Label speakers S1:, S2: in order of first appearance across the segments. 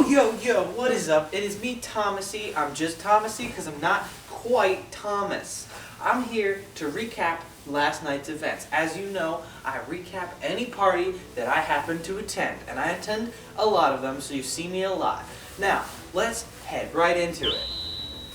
S1: Yo, what is up? It is me, Thomassy. I'm just Thomassy because I'm not quite Thomas. I'm here to recap last night's events. As you know, I recap any party that I happen to attend, and I attend a lot of them, so you see me a lot. Now, let's head right into it.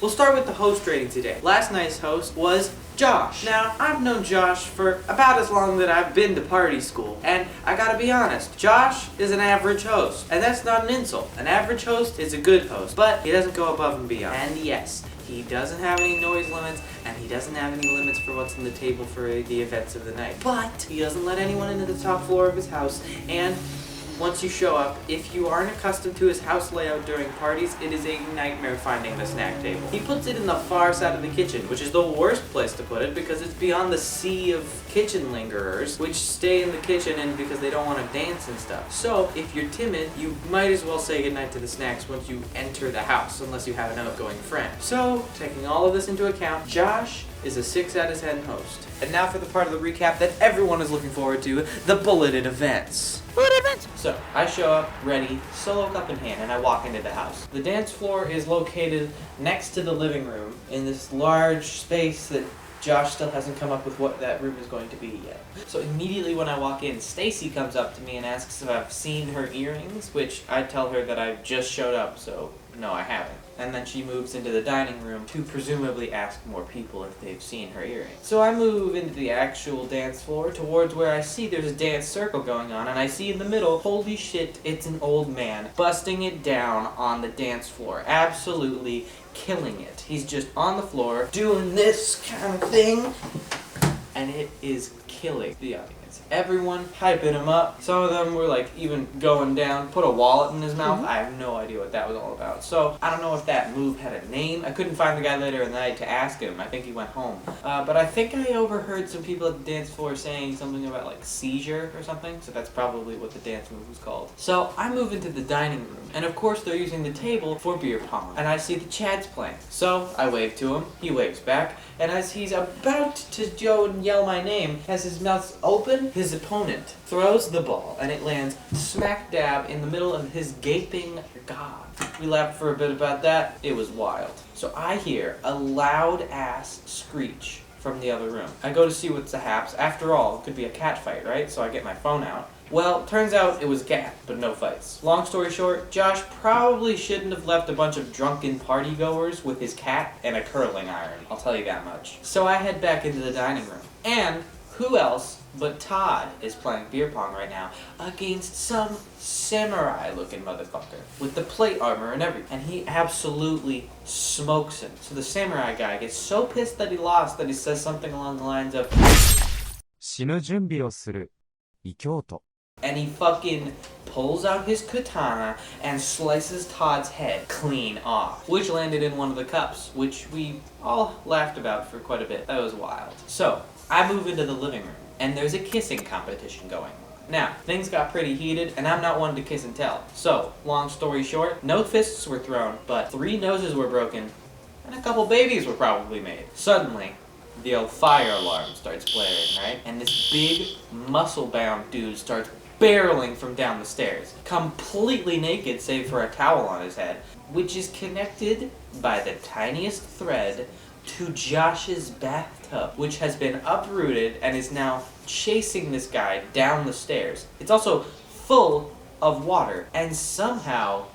S1: We'll start with the host rating today. Last night's host was Josh. Now, I've known Josh for about as long that I've been to party school, and I gotta be honest, Josh is an average host, and that's not an insult. An average host is a good host, but he doesn't go above and beyond. And yes, he doesn't have any noise limits, and he doesn't have any limits for what's on the table for the events of the night. But he doesn't let anyone into the top floor of his house, and once you show up, if you aren't accustomed to his house layout during parties, it is a nightmare finding the snack table. He puts it in the far side of the kitchen, which is the worst place to put it because it's beyond the sea of kitchen lingerers, which stay in the kitchen and because they don't want to dance and stuff. So, if you're timid, you might as well say goodnight to the snacks once you enter the house, unless you have an outgoing friend. So, taking all of this into account, Josh is a 6 out of 10 host. And now for the part of the recap that everyone is looking forward to, the bulleted events. So, I show up, ready, solo cup in hand, and I walk into the house. The dance floor is located next to the living room in this large space that Josh still hasn't come up with what that room is going to be yet. So immediately when I walk in, Stacy comes up to me and asks if I've seen her earrings, which I tell her that I just showed up, so no, I haven't. And then she moves into the dining room to presumably ask more people if they've seen her earrings. So I move into the actual dance floor towards where I see there's a dance circle going on, and I see in the middle, holy shit, it's an old man busting it down on the dance floor. Absolutely killing it. He's just on the floor doing this kind of thing, and it is killing the audience. Everyone hyping him up. Some of them were like even going down, put a wallet in his mouth. I have no idea what that was all about. So I don't know if that move had a name. I couldn't find the guy later in the night to ask him. I think he went home. But I think I overheard some people at the dance floor saying something about like seizure or something. So that's probably what the dance move was called. So I move into the dining room. And of course they're using the table for beer pong. And I see the Chads playing. So I wave to him. He waves back. And as he's about to go and yell my name, as his mouth's open, his opponent throws the ball, and it lands smack dab in the middle of his gaping god. We laughed for a bit about that. It was wild. So I hear a loud-ass screech from the other room. I go to see what's the haps. After all, it could be a cat fight, right? So I get my phone out. Well, turns out it was a cat, but no fights. Long story short, Josh probably shouldn't have left a bunch of drunken partygoers with his cat and a curling iron. I'll tell you that much. So I head back into the dining room. And who else but Todd is playing beer pong right now against some samurai-looking motherfucker with the plate armor and everything. And he absolutely smokes him. So the samurai guy gets so pissed that he lost that he says something along the lines of
S2: 死ぬ準備をする。異教徒。
S1: And he fucking pulls out his katana and slices Todd's head clean off, which landed in one of the cups, which we all laughed about for quite a bit. That was wild. So, I move into the living room, and there's a kissing competition going on. Now, things got pretty heated, and I'm not one to kiss and tell. So, long story short, no fists were thrown, but 3 noses were broken, and a couple babies were probably made. Suddenly, the old fire alarm starts blaring, right? And this big, muscle-bound dude starts barreling from down the stairs, completely naked save for a towel on his head, which is connected by the tiniest thread to Josh's bathtub, which has been uprooted and is now chasing this guy down the stairs. It's also full of water and somehow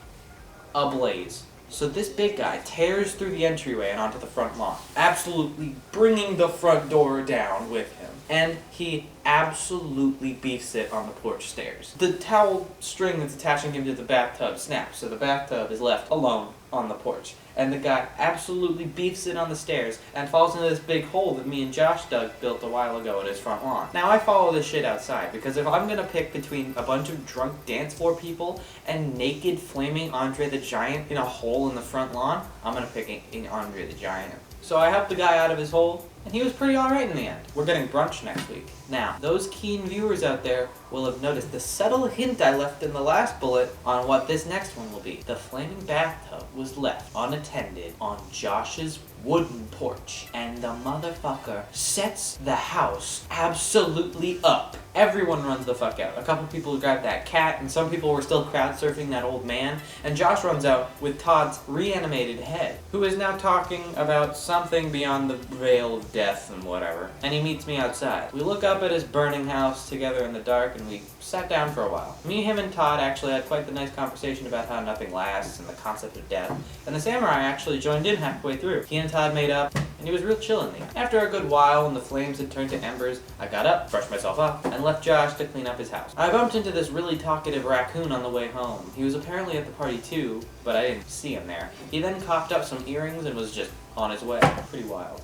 S1: ablaze. So this big guy tears through the entryway and onto the front lawn, absolutely bringing the front door down with him. And he absolutely beefs it on the porch stairs. The towel string that's attaching him to the bathtub snaps, so the bathtub is left alone on the porch. And the guy absolutely beefs it on the stairs and falls into this big hole that me and Josh Doug built a while ago at his front lawn. Now I follow this shit outside because if I'm gonna pick between a bunch of drunk dance floor people and naked flaming Andre the Giant in a hole in the front lawn, I'm gonna pick Andre the Giant. So I help the guy out of his hole, and he was pretty alright in the end. We're getting brunch next week. Now, those keen viewers out there will have noticed the subtle hint I left in the last bullet on what this next one will be. The flaming bathtub was left unattended on Josh's wooden porch, and the motherfucker sets the house absolutely up. Everyone runs the fuck out. A couple people grabbed that cat, and some people were still crowd surfing that old man, and Josh runs out with Todd's reanimated head, who is now talking about something beyond the veil of death and whatever, and he meets me outside. We look up at his burning house together in the dark, and we sat down for a while. Me, him, and Todd actually had quite the nice conversation about how nothing lasts and the concept of death, and the samurai actually joined in halfway through. He and Todd made up, and he was real chill in me. After a good while, when the flames had turned to embers, I got up, brushed myself up, and left Josh to clean up his house. I bumped into this really talkative raccoon on the way home. He was apparently at the party too, but I didn't see him there. He then coughed up some earrings and was just on his way. Pretty wild.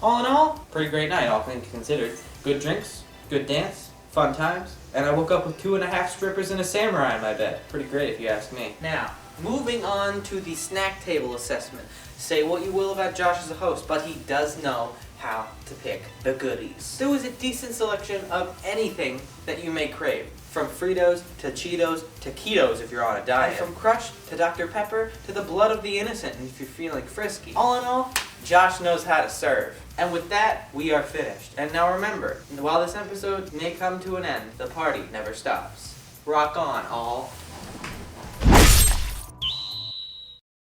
S1: All in all, pretty great night, all things considered. Good drinks, good dance, fun times, and I woke up with 2.5 strippers and a samurai in my bed. Pretty great if you ask me. Now, moving on to the snack table assessment. Say what you will about Josh as a host, but he does know how to pick the goodies. There was a decent selection of anything that you may crave. From Fritos to Cheetos to Ketos if you're on a diet. From Crush to Dr. Pepper to the blood of the innocent if you're feeling frisky. All in all, Josh knows how to serve. And with that, we are finished. And now remember, while this episode may come to an end, the party never stops. Rock on, all.